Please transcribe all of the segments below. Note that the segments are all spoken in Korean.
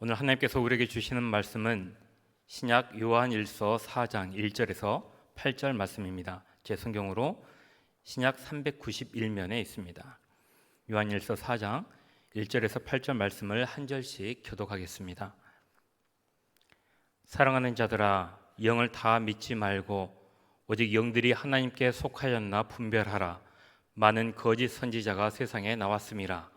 오늘 하나님께서 우리에게 주시는 말씀은 신약 요한일서 4장 1절에서 8절 말씀입니다. 제 성경으로 신약 391면에 있습니다. 요한일서 4장 1절에서 8절 말씀을 한 절씩 교독하겠습니다. 사랑하는 자들아, 영을 다 믿지 말고 오직 영들이 하나님께 속하였나 분별하라. 많은 거짓 선지자가 세상에 나왔음이라.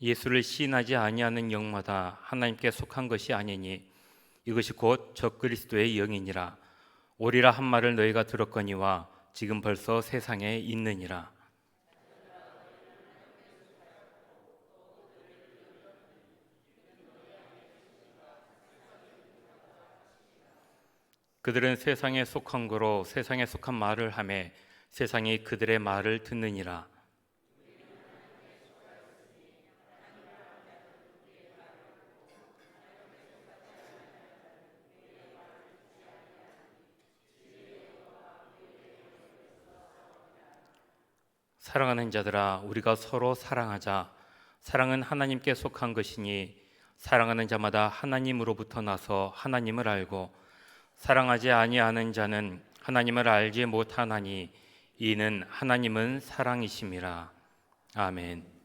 예수를 시인하지 아니하는 영마다 하나님께 속한 것이 아니니 이것이 곧 적그리스도의 영이니라. 오리라 한 말을 너희가 들었거니와 지금 벌써 세상에 있느니라. 그들은 세상에 속한 거로 세상에 속한 말을 하매 세상이 그들의 말을 듣느니라. 사랑하는 자들아, 우리가 서로 사랑하자. 사랑은 하나님께 속한 것이니 사랑하는 자마다 하나님으로부터 나서 하나님을 알고 사랑하지 아니하는 자는 하나님을 알지 못하나니 이는 하나님은 사랑이심이라. 아멘.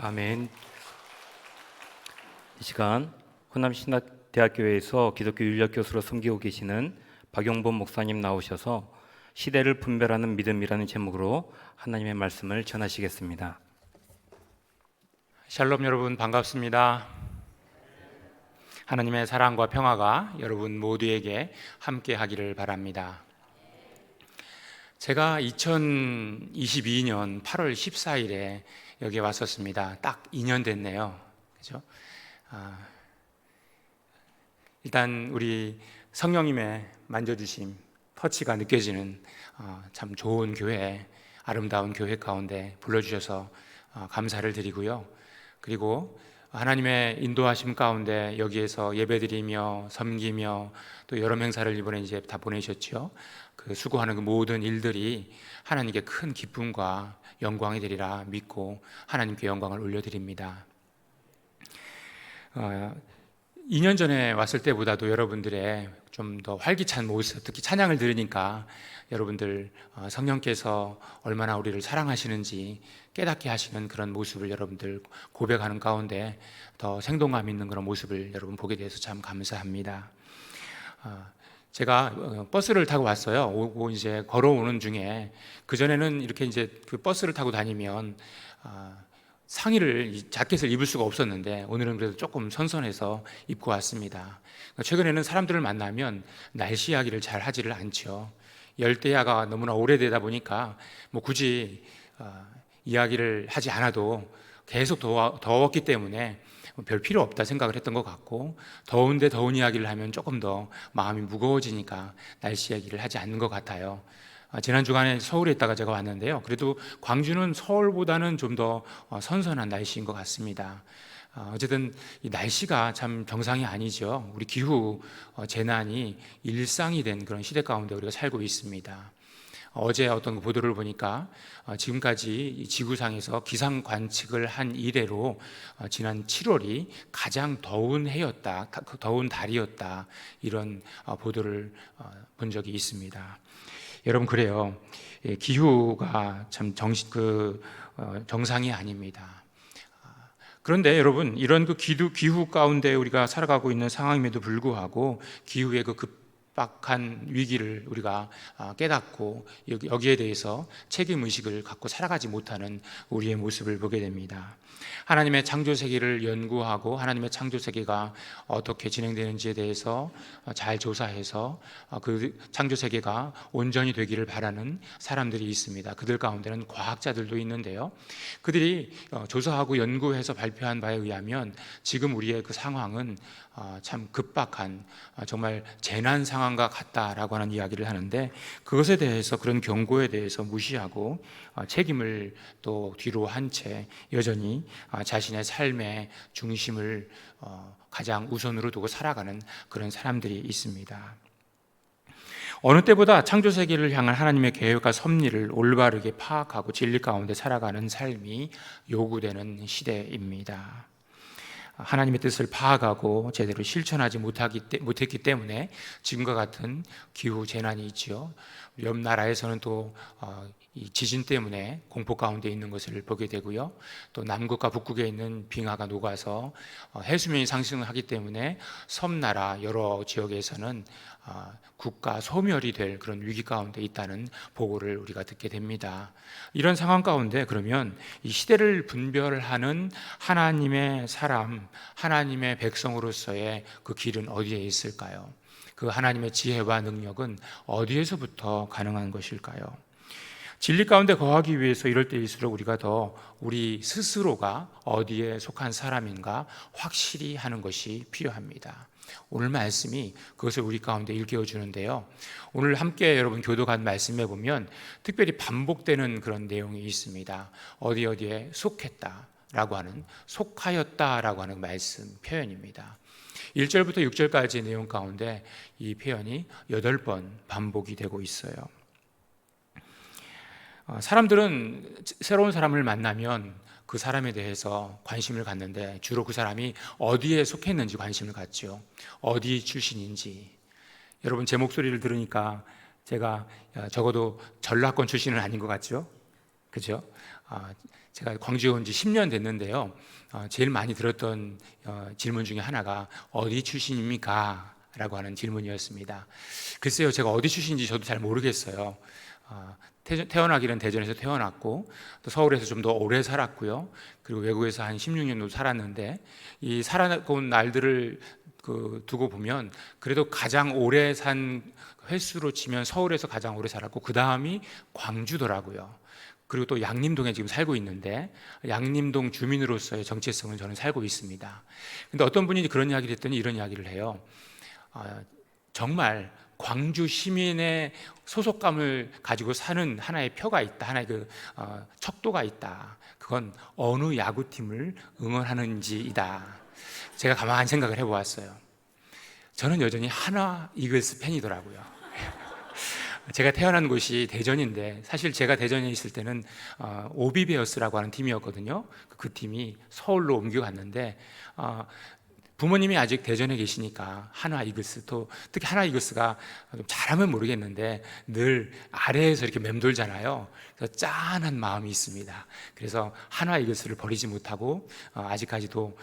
아멘. 이 시간 호남신학대학교에서 기독교 윤리학 교수로 섬기고 계시는 박용범 목사님 나오셔서 시대를 분별하는 믿음이라는 제목으로 하나님의 말씀을 전하시겠습니다. 샬롬 여러분, 반갑습니다. 하나님의 사랑과 평화가 여러분 모두에게 함께 하기를 바랍니다. 제가 2022년 8월 14일에 여기 왔었습니다. 딱 2년 됐네요. 그죠? 일단 우리 성령님의 만져주심, 터치가 느껴지는 참 좋은 교회, 아름다운 교회 가운데 불러주셔서 감사를 드리고요. 그리고 하나님의 인도하심 가운데 여기에서 예배드리며 섬기며 또 여러 행사를 이번에 이제 다 보내셨죠. 그 수고하는 그 모든 일들이 하나님께 큰 기쁨과 영광이 되리라 믿고 하나님께 영광을 올려드립니다. 2년 전에 왔을 때보다도 여러분들의 좀 더 활기찬 모습, 특히 찬양을 들으니까 여러분들 성령께서 얼마나 우리를 사랑하시는지 깨닫게 하시는 그런 모습을 여러분들 고백하는 가운데 더 생동감 있는 그런 모습을 여러분 보게 돼서 참 감사합니다. 제가 버스를 타고 왔어요. 오고 이제 걸어오는 중에, 그전에는 이렇게 이제 그 버스를 타고 다니면 상의를, 자켓을 입을 수가 없었는데 오늘은 그래도 조금 선선해서 입고 왔습니다. 최근에는 사람들을 만나면 날씨 이야기를 잘 하지를 않죠. 열대야가 너무나 오래되다 보니까 뭐 굳이 이야기를 하지 않아도 계속 더웠기 때문에 별 필요 없다 생각을 했던 것 같고, 더운데 더운 이야기를 하면 조금 더 마음이 무거워지니까 날씨 이야기를 하지 않는 것 같아요. 지난 주간에 서울에 있다가 제가 왔는데요. 그래도 광주는 서울보다는 좀 더 선선한 날씨인 것 같습니다. 어쨌든 이 날씨가 참 정상이 아니죠. 우리 기후 재난이 일상이 된 그런 시대 가운데 우리가 살고 있습니다. 어제 어떤 보도를 보니까 지금까지 지구상에서 기상 관측을 한 이래로 지난 7월이 가장 더운 해였다, 더운 달이었다, 이런 보도를 본 적이 있습니다. 여러분, 그래요. 기후가 참 정상이 아닙니다. 그런데 여러분, 이런 그 기후 가운데 우리가 살아가고 있는 상황임에도 불구하고 기후의 그 급박한 위기를 우리가 깨닫고 여기에 대해서 책임의식을 갖고 살아가지 못하는 우리의 모습을 보게 됩니다. 하나님의 창조세계를 연구하고 하나님의 창조세계가 어떻게 진행되는지에 대해서 잘 조사해서 그 창조세계가 온전히 되기를 바라는 사람들이 있습니다. 그들 가운데는 과학자들도 있는데요, 그들이 조사하고 연구해서 발표한 바에 의하면 지금 우리의 그 상황은 참 급박한, 정말 재난 상황과 같다라고 하는 이야기를 하는데, 그것에 대해서, 그런 경고에 대해서 무시하고 책임을 또 뒤로 한 채 여전히 자신의 삶의 중심을 가장 우선으로 두고 살아가는 그런 사람들이 있습니다. 어느 때보다 창조세계를 향한 하나님의 계획과 섭리를 올바르게 파악하고 진리 가운데 살아가는 삶이 요구되는 시대입니다. 하나님의 뜻을 파악하고 제대로 실천하지 못했기 때문에 지금과 같은 기후 재난이 있죠. 옆 나라에서는 또 이 지진 때문에 공포 가운데 있는 것을 보게 되고요. 또 남극과 북극에 있는 빙하가 녹아서 해수면이 상승을 하기 때문에 섬나라 여러 지역에서는 국가 소멸이 될 그런 위기 가운데 있다는 보고를 우리가 듣게 됩니다. 이런 상황 가운데 그러면 이 시대를 분별하는 하나님의 사람, 하나님의 백성으로서의 그 길은 어디에 있을까요? 그 하나님의 지혜와 능력은 어디에서부터 가능한 것일까요? 진리 가운데 거하기 위해서 이럴 때일수록 우리가 더 우리 스스로가 어디에 속한 사람인가 확실히 하는 것이 필요합니다. 오늘 말씀이 그것을 우리 가운데 일깨워 주는데요, 오늘 함께 여러분 교독한 말씀에 보면 특별히 반복되는 그런 내용이 있습니다. 어디에 속했다라고 하는, 속하였다라고 하는 말씀 표현입니다. 1절부터 6절까지의 내용 가운데 이 표현이 8번 반복이 되고 있어요. 사람들은 새로운 사람을 만나면 그 사람에 대해서 관심을 갖는데 주로 그 사람이 어디에 속했는지 관심을 갖죠. 어디 출신인지. 여러분, 제 목소리를 들으니까 제가 적어도 전라권 출신은 아닌 것 같죠? 그죠? 제가 광주에 온 지 10년 됐는데요. 제일 많이 들었던 질문 중에 하나가 어디 출신입니까? 라고 하는 질문이었습니다. 글쎄요, 제가 어디 출신인지 저도 잘 모르겠어요. 태어나기는 대전에서 태어났고 또 서울에서 좀 더 오래 살았고요. 그리고 외국에서 한 16년도 살았는데 이 살아온 날들을 두고 보면 그래도 가장 오래 산 횟수로 치면 서울에서 가장 오래 살았고 그 다음이 광주더라고요. 그리고 또 양림동에 지금 살고 있는데 양림동 주민으로서의 정체성을 저는 살고 있습니다. 근데 어떤 분이 그런 이야기를 했더니 이런 이야기를 해요. 정말 광주 시민의 소속감을 가지고 사는 하나의 표가 있다. 하나의 척도가 있다. 그건 어느 야구팀을 응원하는지이다. 제가 가만히 생각을 해보았어요. 저는 여전히 하나 이글스 팬이더라고요. 제가 태어난 곳이 대전인데 사실 제가 대전에 있을 때는 오비베어스라고 하는 팀이었거든요. 그 팀이 서울로 옮겨갔는데 부모님이 아직 대전에 계시니까 하나 이글스, 또 특히 하나 이글스가 좀 잘하면 모르겠는데 늘 아래에서 이렇게 맴돌잖아요. 그래서 짠한 마음이 있습니다. 그래서 하나 이글스를 버리지 못하고 아직까지도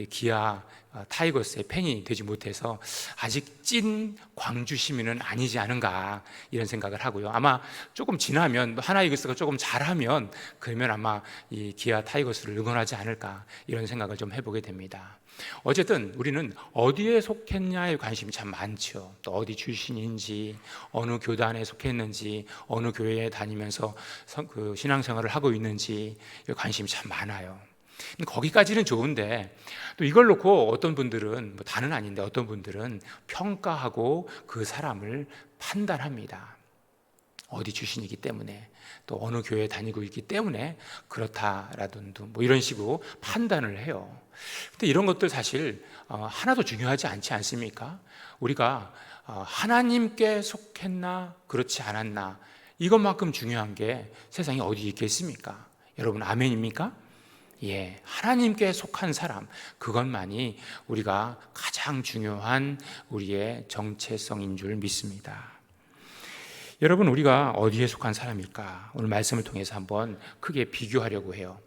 기아 타이거스의 팬이 되지 못해서 아직 찐 광주 시민은 아니지 않은가 이런 생각을 하고요. 아마 조금 지나면 하나 이글스가 조금 잘하면 그러면 아마 이 기아 타이거스를 응원하지 않을까 이런 생각을 좀 해보게 됩니다. 어쨌든 우리는 어디에 속했냐에 관심이 참 많죠. 또 어디 출신인지, 어느 교단에 속했는지, 어느 교회에 다니면서 신앙생활을 하고 있는지 관심이 참 많아요. 거기까지는 좋은데 또 이걸 놓고 어떤 분들은 다는 아닌데 어떤 분들은 평가하고 그 사람을 판단합니다. 어디 출신이기 때문에 또 어느 교회에 다니고 있기 때문에 그렇다라든지 이런 식으로 판단을 해요. 근데 이런 것들 사실 하나도 중요하지 않지 않습니까? 우리가 하나님께 속했나 그렇지 않았나 이것만큼 중요한 게 세상에 어디 있겠습니까? 여러분 아멘입니까? 예, 하나님께 속한 사람 그것만이 우리가 가장 중요한 우리의 정체성인 줄 믿습니다. 여러분 우리가 어디에 속한 사람일까? 오늘 말씀을 통해서 한번 크게 비교하려고 해요.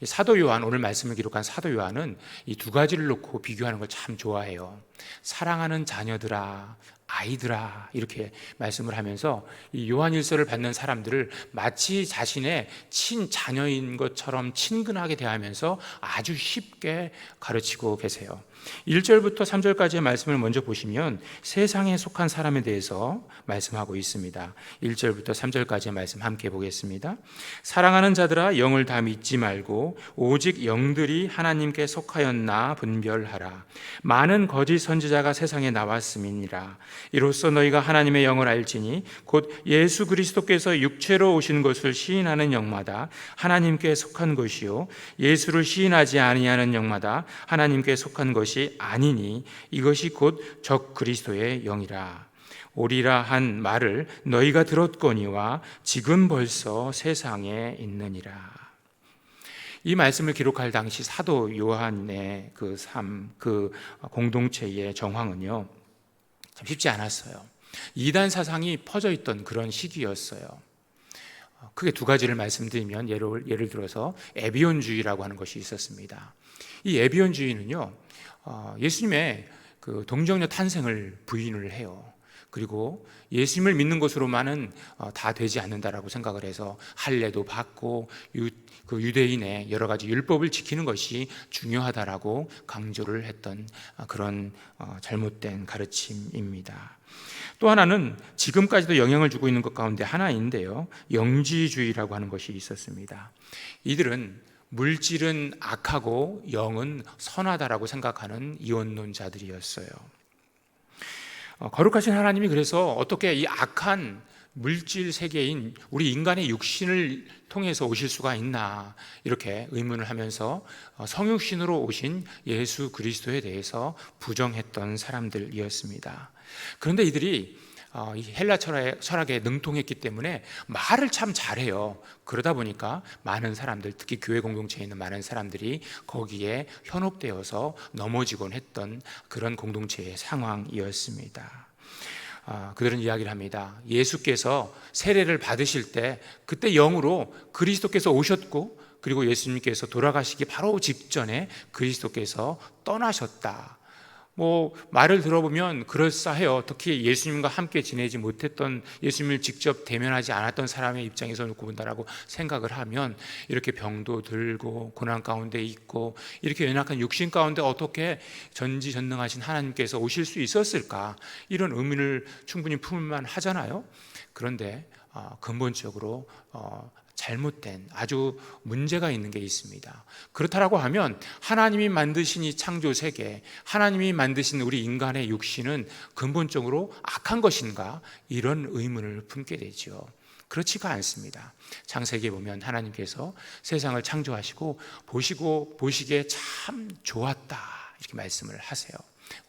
사도 요한, 오늘 말씀을 기록한 사도 요한은 이 두 가지를 놓고 비교하는 걸 참 좋아해요. 사랑하는 자녀들아, 아이들아 이렇게 말씀을 하면서 이 요한일서를 받는 사람들을 마치 자신의 친자녀인 것처럼 친근하게 대하면서 아주 쉽게 가르치고 계세요. 1절부터 3절까지의 말씀을 먼저 보시면 세상에 속한 사람에 대해서 말씀하고 있습니다. 1절부터 3절까지의 말씀 함께 보겠습니다. 사랑하는 자들아 영을 다 믿지 말고 오직 영들이 하나님께 속하였나 분별하라. 많은 거짓 선지자가 세상에 나왔음이니라. 이로써 너희가 하나님의 영을 알지니 곧 예수 그리스도께서 육체로 오신 것을 시인하는 영마다 하나님께 속한 것이요 예수를 시인하지 아니하는 영마다 하나님께 속한 것이 아니니 이것이 곧 적 그리스도의 영이라. 오리라 한 말을 너희가 들었거니와 지금 벌써 세상에 있느니라. 이 말씀을 기록할 당시 사도 요한의 그 공동체의 정황은요 참 쉽지 않았어요. 이단 사상이 퍼져 있던 그런 시기였어요. 크게 두 가지를 말씀드리면 예를 들어서 에비온주의라고 하는 것이 있었습니다. 이 에비온주의는요 예수님의 그 동정녀 탄생을 부인을 해요. 그리고 예수님을 믿는 것으로만은 다 되지 않는다라고 생각을 해서 할례도 받고 그 유대인의 여러 가지 율법을 지키는 것이 중요하다라고 강조를 했던 그런 잘못된 가르침입니다. 또 하나는 지금까지도 영향을 주고 있는 것 가운데 하나인데요, 영지주의라고 하는 것이 있었습니다. 이들은 물질은 악하고 영은 선하다라고 생각하는 이원론자들이었어요. 거룩하신 하나님이 그래서 어떻게 이 악한 물질 세계인 우리 인간의 육신을 통해서 오실 수가 있나 이렇게 의문을 하면서 성육신으로 오신 예수 그리스도에 대해서 부정했던 사람들이었습니다. 그런데 이들이 헬라 철학에 능통했기 때문에 말을 참 잘해요. 그러다 보니까 많은 사람들, 특히 교회 공동체에 있는 많은 사람들이 거기에 현혹되어서 넘어지곤 했던 그런 공동체의 상황이었습니다. 그들은 이야기를 합니다. 예수께서 세례를 받으실 때 그때 영으로 그리스도께서 오셨고, 그리고 예수님께서 돌아가시기 바로 직전에 그리스도께서 떠나셨다. 말을 들어보면 그럴싸해요. 특히 예수님과 함께 지내지 못했던, 예수님을 직접 대면하지 않았던 사람의 입장에서 놓고 본다라고 생각을 하면, 이렇게 병도 들고 고난 가운데 있고 이렇게 연약한 육신 가운데 어떻게 전지전능하신 하나님께서 오실 수 있었을까, 이런 의문을 충분히 품을만 하잖아요. 그런데 근본적으로 잘못된, 아주 문제가 있는 게 있습니다. 그렇다라고 하면 하나님이 만드신 이 창조 세계, 하나님이 만드신 우리 인간의 육신은 근본적으로 악한 것인가, 이런 의문을 품게 되죠. 그렇지가 않습니다. 창세기에 보면 하나님께서 세상을 창조하시고 보시기에 참 좋았다, 이렇게 말씀을 하세요.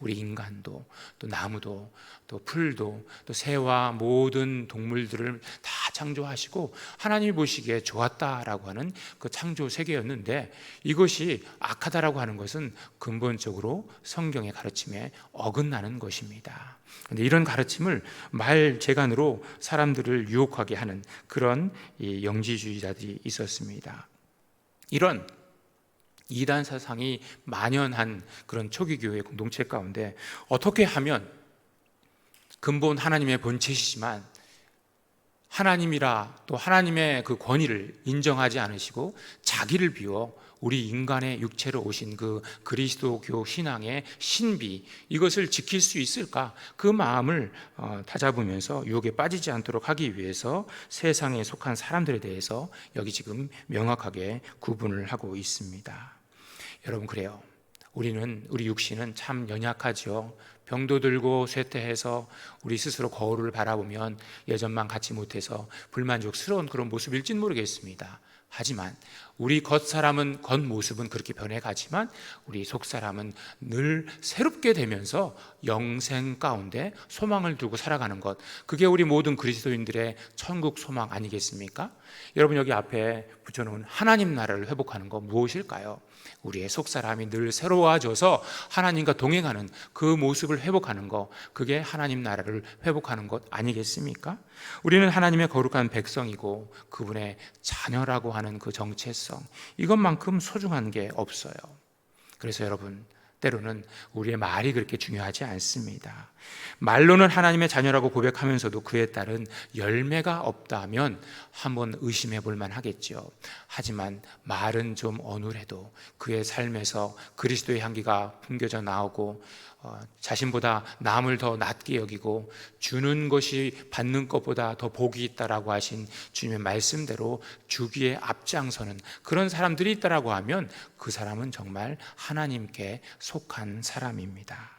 우리 인간도, 또 나무도, 또 풀도, 또 새와 모든 동물들을 다 창조하시고 하나님이 보시기에 좋았다라고 하는 그 창조 세계였는데, 이것이 악하다라고 하는 것은 근본적으로 성경의 가르침에 어긋나는 것입니다. 그런데 이런 가르침을 말재간으로 사람들을 유혹하게 하는 그런 영지주의자들이 있었습니다. 이런 이단 사상이 만연한 그런 초기 교회 공동체 가운데 어떻게 하면 근본 하나님의 본체시지만 하나님이라 또 하나님의 그 권위를 인정하지 않으시고 자기를 비워 우리 인간의 육체로 오신 그 그리스도교 신앙의 신비, 이것을 지킬 수 있을까, 그 마음을 다잡으면서 유혹에 빠지지 않도록 하기 위해서 세상에 속한 사람들에 대해서 여기 지금 명확하게 구분을 하고 있습니다. 여러분, 그래요. 우리 육신은 참 연약하죠. 병도 들고 쇠퇴해서 우리 스스로 거울을 바라보면 예전만 같지 못해서 불만족스러운 그런 모습일진 모르겠습니다. 하지만 우리 겉모습은 그렇게 변해가지만 우리 속사람은 늘 새롭게 되면서 영생 가운데 소망을 두고 살아가는 것, 그게 우리 모든 그리스도인들의 천국 소망 아니겠습니까? 여러분, 여기 앞에 붙여놓은 하나님 나라를 회복하는 것 무엇일까요? 우리의 속사람이 늘 새로워져서 하나님과 동행하는 그 모습을 회복하는 것, 그게 하나님 나라를 회복하는 것 아니겠습니까? 우리는 하나님의 거룩한 백성이고 그분의 자녀라고 하는 그 정체성, 이것만큼 소중한 게 없어요. 그래서 여러분, 때로는 우리의 말이 그렇게 중요하지 않습니다. 말로는 하나님의 자녀라고 고백하면서도 그에 따른 열매가 없다면 한번 의심해 볼 만하겠죠. 하지만 말은 좀 어눌해도 그의 삶에서 그리스도의 향기가 풍겨져 나오고 자신보다 남을 더 낮게 여기고 주는 것이 받는 것보다 더 복이 있다라고 하신 주님의 말씀대로 주기에 앞장서는 그런 사람들이 있다라고 하면 그 사람은 정말 하나님께 속한 사람입니다.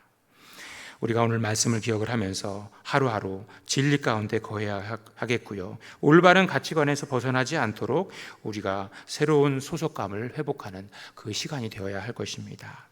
우리가 오늘 말씀을 기억을 하면서 하루하루 진리 가운데 거해야 하겠고요, 올바른 가치관에서 벗어나지 않도록 우리가 새로운 소속감을 회복하는 그 시간이 되어야 할 것입니다.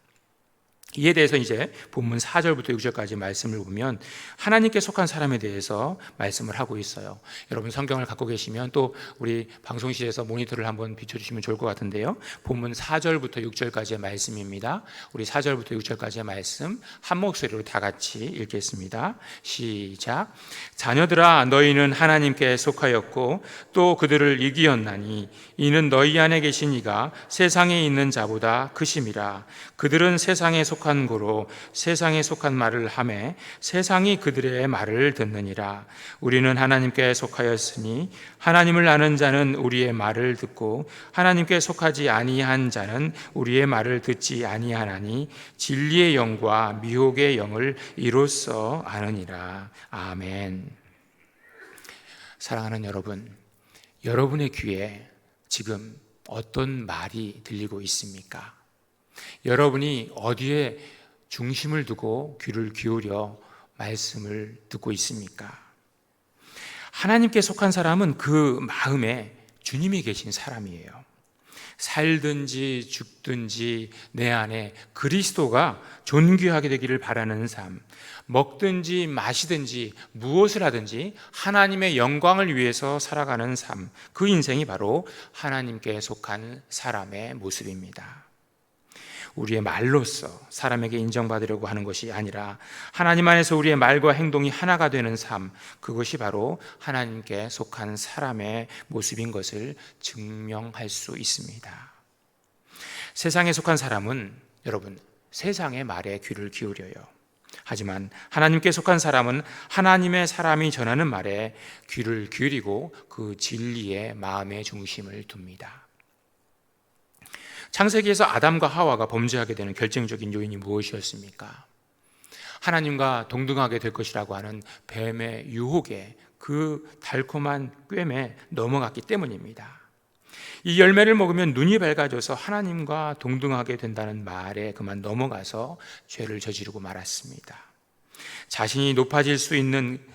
이에 대해서 이제 본문 4절부터 6절까지 말씀을 보면 하나님께 속한 사람에 대해서 말씀을 하고 있어요. 여러분, 성경을 갖고 계시면 또 우리 방송실에서 모니터를 한번 비춰주시면 좋을 것 같은데요, 본문 4절부터 6절까지의 말씀입니다. 우리 4절부터 6절까지의 말씀 한 목소리로 다 같이 읽겠습니다. 시작. 자녀들아, 너희는 하나님께 속하였고 또 그들을 이기었나니 이는 너희 안에 계신 이가 세상에 있는 자보다 크심이라. 그들은 세상에 속한 고로 세상에 속한 말을 하매 세상이 그들의 말을 듣느니라. 우리는 하나님께 속하였으니 하나님을 아는 자는 우리의 말을 듣고 하나님께 속하지 아니한 자는 우리의 말을 듣지 아니하나니 진리의 영과 미혹의 영을 이로써 아느니라. 아멘. 사랑하는 여러분, 여러분의 귀에 지금 어떤 말이 들리고 있습니까? 여러분이 어디에 중심을 두고 귀를 기울여 말씀을 듣고 있습니까? 하나님께 속한 사람은 그 마음에 주님이 계신 사람이에요. 살든지 죽든지 내 안에 그리스도가 존귀하게 되기를 바라는 삶, 먹든지 마시든지 무엇을 하든지 하나님의 영광을 위해서 살아가는 삶, 그 인생이 바로 하나님께 속한 사람의 모습입니다. 우리의 말로써 사람에게 인정받으려고 하는 것이 아니라 하나님 안에서 우리의 말과 행동이 하나가 되는 삶, 그것이 바로 하나님께 속한 사람의 모습인 것을 증명할 수 있습니다. 세상에 속한 사람은 여러분, 세상의 말에 귀를 기울여요. 하지만 하나님께 속한 사람은 하나님의 사람이 전하는 말에 귀를 기울이고 그 진리에 마음의 중심을 둡니다. 창세기에서 아담과 하와가 범죄하게 되는 결정적인 요인이 무엇이었습니까? 하나님과 동등하게 될 것이라고 하는 뱀의 유혹에, 그 달콤한 꾀에 넘어갔기 때문입니다. 이 열매를 먹으면 눈이 밝아져서 하나님과 동등하게 된다는 말에 그만 넘어가서 죄를 저지르고 말았습니다. 자신이 높아질 수 있는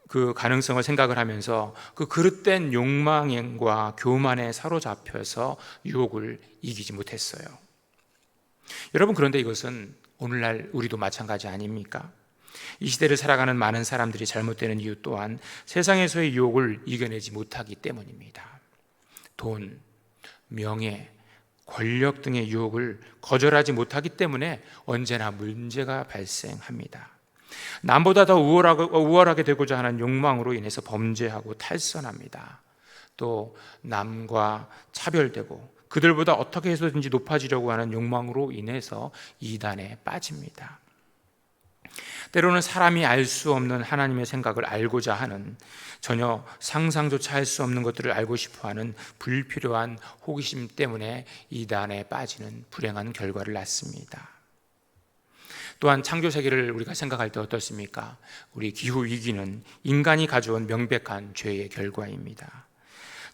그 가능성을 생각을 하면서 그 그릇된 욕망과 교만에 사로잡혀서 유혹을 이기지 못했어요. 여러분, 그런데 이것은 오늘날 우리도 마찬가지 아닙니까? 이 시대를 살아가는 많은 사람들이 잘못되는 이유 또한 세상에서의 유혹을 이겨내지 못하기 때문입니다. 돈, 명예, 권력 등의 유혹을 거절하지 못하기 때문에 언제나 문제가 발생합니다. 남보다 더 우월하게 되고자 하는 욕망으로 인해서 범죄하고 탈선합니다. 또 남과 차별되고 그들보다 어떻게 해서든지 높아지려고 하는 욕망으로 인해서 이단에 빠집니다. 때로는 사람이 알 수 없는 하나님의 생각을 알고자 하는, 전혀 상상조차 할 수 없는 것들을 알고 싶어하는 불필요한 호기심 때문에 이단에 빠지는 불행한 결과를 낳습니다. 또한 창조세계를 우리가 생각할 때 어떻습니까? 우리 기후위기는 인간이 가져온 명백한 죄의 결과입니다.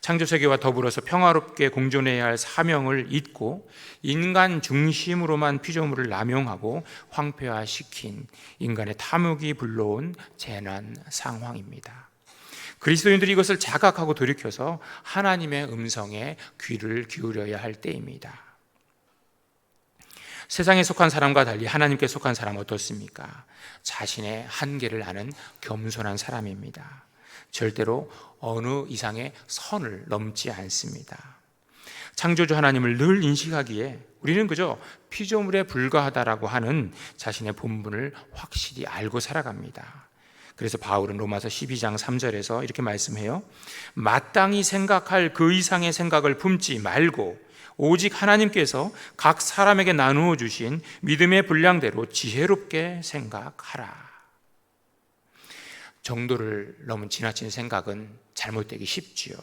창조세계와 더불어서 평화롭게 공존해야 할 사명을 잊고 인간 중심으로만 피조물을 남용하고 황폐화시킨 인간의 탐욕이 불러온 재난 상황입니다. 그리스도인들이 이것을 자각하고 돌이켜서 하나님의 음성에 귀를 기울여야 할 때입니다. 세상에 속한 사람과 달리 하나님께 속한 사람은 어떻습니까? 자신의 한계를 아는 겸손한 사람입니다. 절대로 어느 이상의 선을 넘지 않습니다. 창조주 하나님을 늘 인식하기에 우리는 그저 피조물에 불과하다라고 하는 자신의 본분을 확실히 알고 살아갑니다. 그래서 바울은 로마서 12장 3절에서 이렇게 말씀해요. 마땅히 생각할 그 이상의 생각을 품지 말고 오직 하나님께서 각 사람에게 나누어 주신 믿음의 분량대로 지혜롭게 생각하라. 정도를 넘은 지나친 생각은 잘못되기 쉽지요.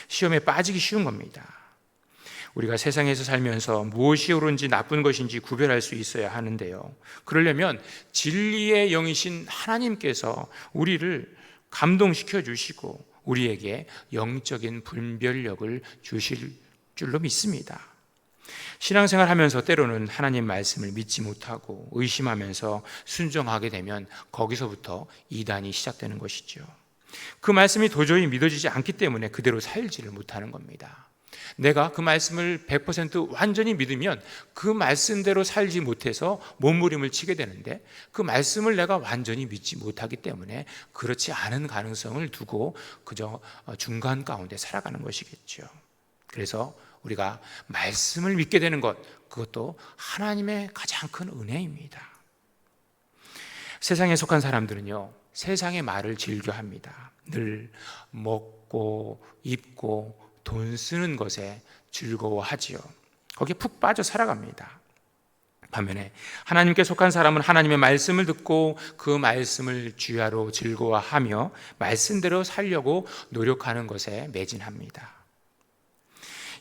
시험에 빠지기 쉬운 겁니다. 우리가 세상에서 살면서 무엇이 옳은지 나쁜 것인지 구별할 수 있어야 하는데요. 그러려면 진리의 영이신 하나님께서 우리를 감동시켜 주시고 우리에게 영적인 분별력을 주실 줄로 믿습니다. 신앙생활 하면서 때로는 하나님 말씀을 믿지 못하고 의심하면서 순종하게 되면 거기서부터 이단이 시작되는 것이죠. 그 말씀이 도저히 믿어지지 않기 때문에 그대로 살지를 못하는 겁니다. 내가 그 말씀을 100% 완전히 믿으면 그 말씀대로 살지 못해서 몸부림을 치게 되는데 그 말씀을 내가 완전히 믿지 못하기 때문에 그렇지 않은 가능성을 두고 그저 중간 가운데 살아가는 것이겠죠. 그래서 우리가 말씀을 믿게 되는 것, 그것도 하나님의 가장 큰 은혜입니다. 세상에 속한 사람들은요, 세상의 말을 즐겨합니다. 늘 먹고 입고 돈 쓰는 것에 즐거워하지요. 거기에 푹 빠져 살아갑니다. 반면에 하나님께 속한 사람은 하나님의 말씀을 듣고 그 말씀을 주야로 즐거워하며 말씀대로 살려고 노력하는 것에 매진합니다.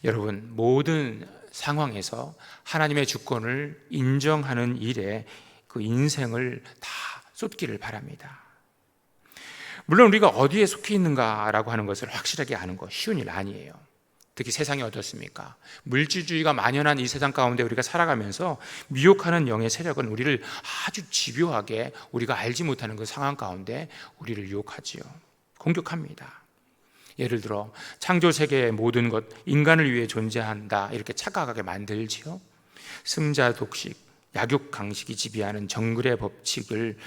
여러분, 모든 상황에서 하나님의 주권을 인정하는 일에 그 인생을 다 쏟기를 바랍니다. 물론 우리가 어디에 속해 있는가라고 하는 것을 확실하게 아는 거 쉬운 일 아니에요. 특히 세상이 어떻습니까? 물질주의가 만연한 이 세상 가운데 우리가 살아가면서 미혹하는 영의 세력은 우리를 아주 집요하게 우리가 알지 못하는 그 상황 가운데 우리를 유혹하지요. 공격합니다. 예를 들어 창조세계의 모든 것, 인간을 위해 존재한다 이렇게 착각하게 만들지요. 승자 독식, 약육 강식이 지배하는 정글의 법칙을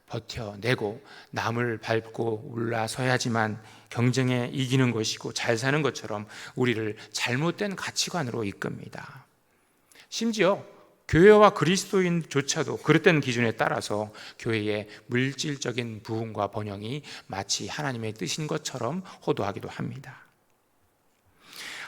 버텨내고 남을 밟고 올라서야지만 경쟁에 이기는 것이고 잘 사는 것처럼 우리를 잘못된 가치관으로 이끕니다. 심지어 교회와 그리스도인조차도 그릇된 기준에 따라서 교회의 물질적인 부흥과 번영이 마치 하나님의 뜻인 것처럼 호도하기도 합니다.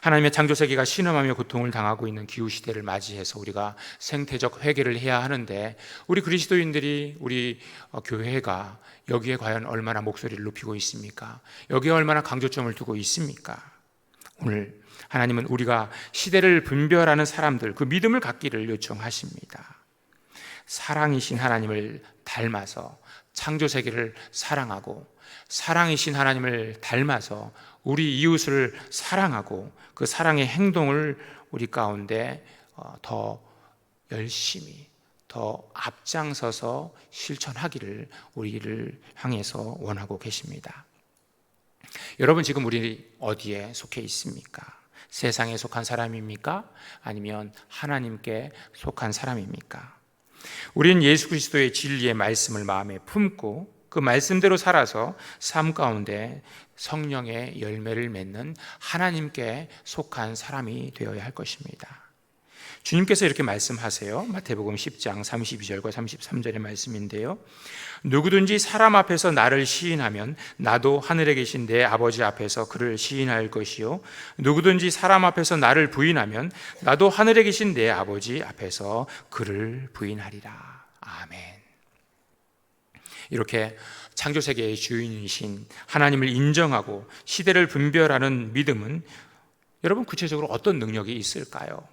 하나님의 창조세계가 신음하며 고통을 당하고 있는 기후시대를 맞이해서 우리가 생태적 회개를 해야 하는데, 우리 그리스도인들이, 우리 교회가 여기에 과연 얼마나 목소리를 높이고 있습니까? 여기에 얼마나 강조점을 두고 있습니까? 오늘 하나님은 우리가 시대를 분별하는 사람들, 그 믿음을 갖기를 요청하십니다. 사랑이신 하나님을 닮아서 창조세계를 사랑하고, 사랑이신 하나님을 닮아서 우리 이웃을 사랑하고, 그 사랑의 행동을 우리 가운데 더 열심히, 더 앞장서서 실천하기를 우리를 향해서 원하고 계십니다. 여러분, 지금 우리 어디에 속해 있습니까? 세상에 속한 사람입니까? 아니면 하나님께 속한 사람입니까? 우리는 예수 그리스도의 진리의 말씀을 마음에 품고 그 말씀대로 살아서 삶 가운데 성령의 열매를 맺는 하나님께 속한 사람이 되어야 할 것입니다. 주님께서 이렇게 말씀하세요. 마태복음 10장 32절과 33절의 말씀인데요, 누구든지 사람 앞에서 나를 시인하면 나도 하늘에 계신 내 아버지 앞에서 그를 시인할 것이요, 누구든지 사람 앞에서 나를 부인하면 나도 하늘에 계신 내 아버지 앞에서 그를 부인하리라. 아멘. 이렇게 창조세계의 주인이신 하나님을 인정하고 시대를 분별하는 믿음은 여러분 구체적으로 어떤 능력이 있을까요?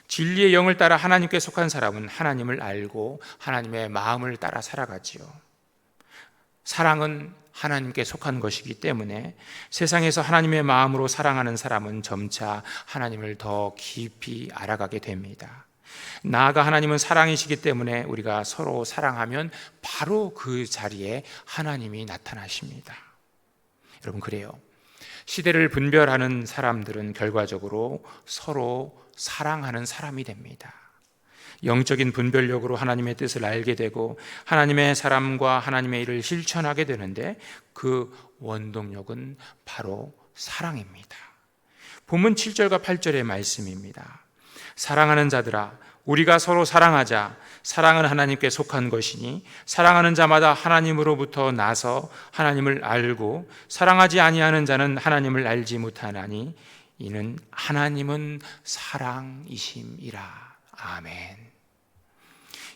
진리의 영을 따라 하나님께 속한 사람은 하나님을 알고 하나님의 마음을 따라 살아가지요. 사랑은 하나님께 속한 것이기 때문에 세상에서 하나님의 마음으로 사랑하는 사람은 점차 하나님을 더 깊이 알아가게 됩니다. 나아가 하나님은 사랑이시기 때문에 우리가 서로 사랑하면 바로 그 자리에 하나님이 나타나십니다. 여러분, 그래요. 시대를 분별하는 사람들은 결과적으로 서로 사랑하는 사람이 됩니다. 영적인 분별력으로 하나님의 뜻을 알게 되고 하나님의 사람과 하나님의 일을 실천하게 되는데, 그 원동력은 바로 사랑입니다. 본문 7절과 8절의 말씀입니다. 사랑하는 자들아, 우리가 서로 사랑하자. 사랑은 하나님께 속한 것이니 사랑하는 자마다 하나님으로부터 나서 하나님을 알고, 사랑하지 아니하는 자는 하나님을 알지 못하나니 이는 하나님은 사랑이심이라. 아멘.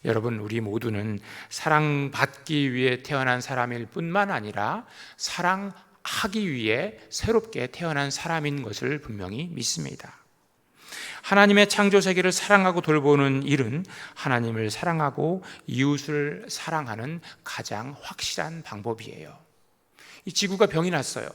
여러분, 우리 모두는 사랑받기 위해 태어난 사람일 뿐만 아니라 사랑하기 위해 새롭게 태어난 사람인 것을 분명히 믿습니다. 하나님의 창조세계를 사랑하고 돌보는 일은 하나님을 사랑하고 이웃을 사랑하는 가장 확실한 방법이에요. 이 지구가 병이 났어요.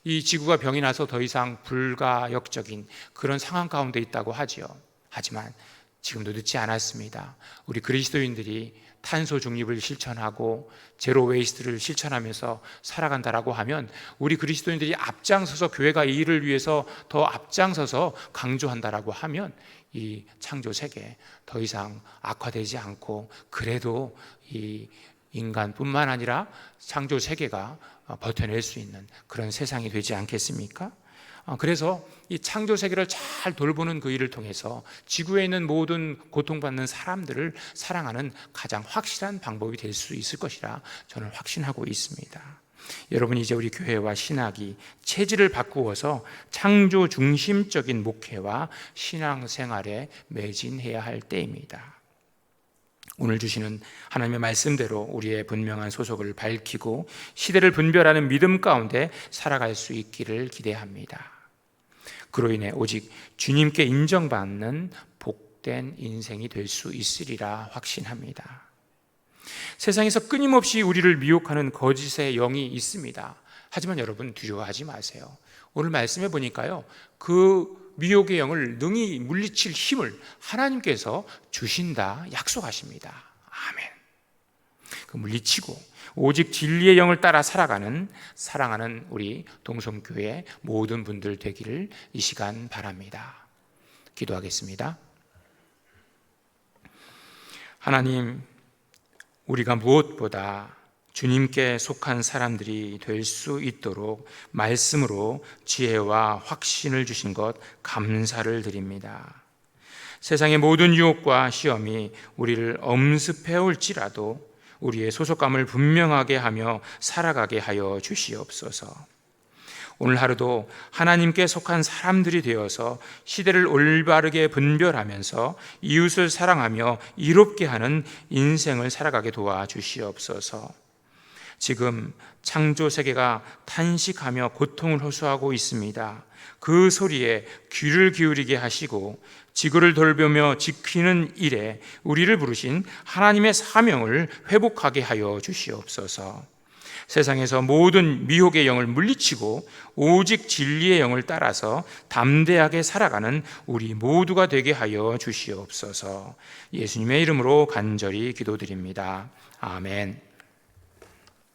이 지구가 병이 나서 더 이상 불가역적인 그런 상황 가운데 있다고 하지요. 하지만 지금도 늦지 않았습니다. 우리 그리스도인들이 탄소 중립을 실천하고 제로 웨이스트를 실천하면서 살아간다라고 하면, 우리 그리스도인들이 앞장서서 교회가 이 일을 위해서 더 앞장서서 강조한다라고 하면 이 창조 세계 더 이상 악화되지 않고, 그래도 이 인간뿐만 아니라 창조 세계가 버텨낼 수 있는 그런 세상이 되지 않겠습니까? 그래서 이 창조 세계를 잘 돌보는 그 일을 통해서 지구에 있는 모든 고통받는 사람들을 사랑하는 가장 확실한 방법이 될 수 있을 것이라 저는 확신하고 있습니다. 여러분, 이제 우리 교회와 신학이 체질을 바꾸어서 창조 중심적인 목회와 신앙생활에 매진해야 할 때입니다. 오늘 주시는 하나님의 말씀대로 우리의 분명한 소속을 밝히고 시대를 분별하는 믿음 가운데 살아갈 수 있기를 기대합니다. 그로 인해 오직 주님께 인정받는 복된 인생이 될 수 있으리라 확신합니다. 세상에서 끊임없이 우리를 미혹하는 거짓의 영이 있습니다. 하지만 여러분, 두려워하지 마세요. 오늘 말씀해 보니까요, 그 미혹의 영을 능히 물리칠 힘을 하나님께서 주신다 약속하십니다. 아멘. 그 물리치고 오직 진리의 영을 따라 살아가는, 사랑하는 우리 동성교회 모든 분들 되기를 이 시간 바랍니다. 기도하겠습니다. 하나님, 우리가 무엇보다 주님께 속한 사람들이 될 수 있도록 말씀으로 지혜와 확신을 주신 것 감사를 드립니다. 세상의 모든 유혹과 시험이 우리를 엄습해 올지라도 우리의 소속감을 분명하게 하며 살아가게 하여 주시옵소서. 오늘 하루도 하나님께 속한 사람들이 되어서 시대를 올바르게 분별하면서 이웃을 사랑하며 이롭게 하는 인생을 살아가게 도와주시옵소서. 지금 창조 세계가 탄식하며 고통을 호소하고 있습니다. 그 소리에 귀를 기울이게 하시고 지구를 돌보며 지키는 일에 우리를 부르신 하나님의 사명을 회복하게 하여 주시옵소서. 세상에서 모든 미혹의 영을 물리치고 오직 진리의 영을 따라서 담대하게 살아가는 우리 모두가 되게 하여 주시옵소서. 예수님의 이름으로 간절히 기도드립니다. 아멘.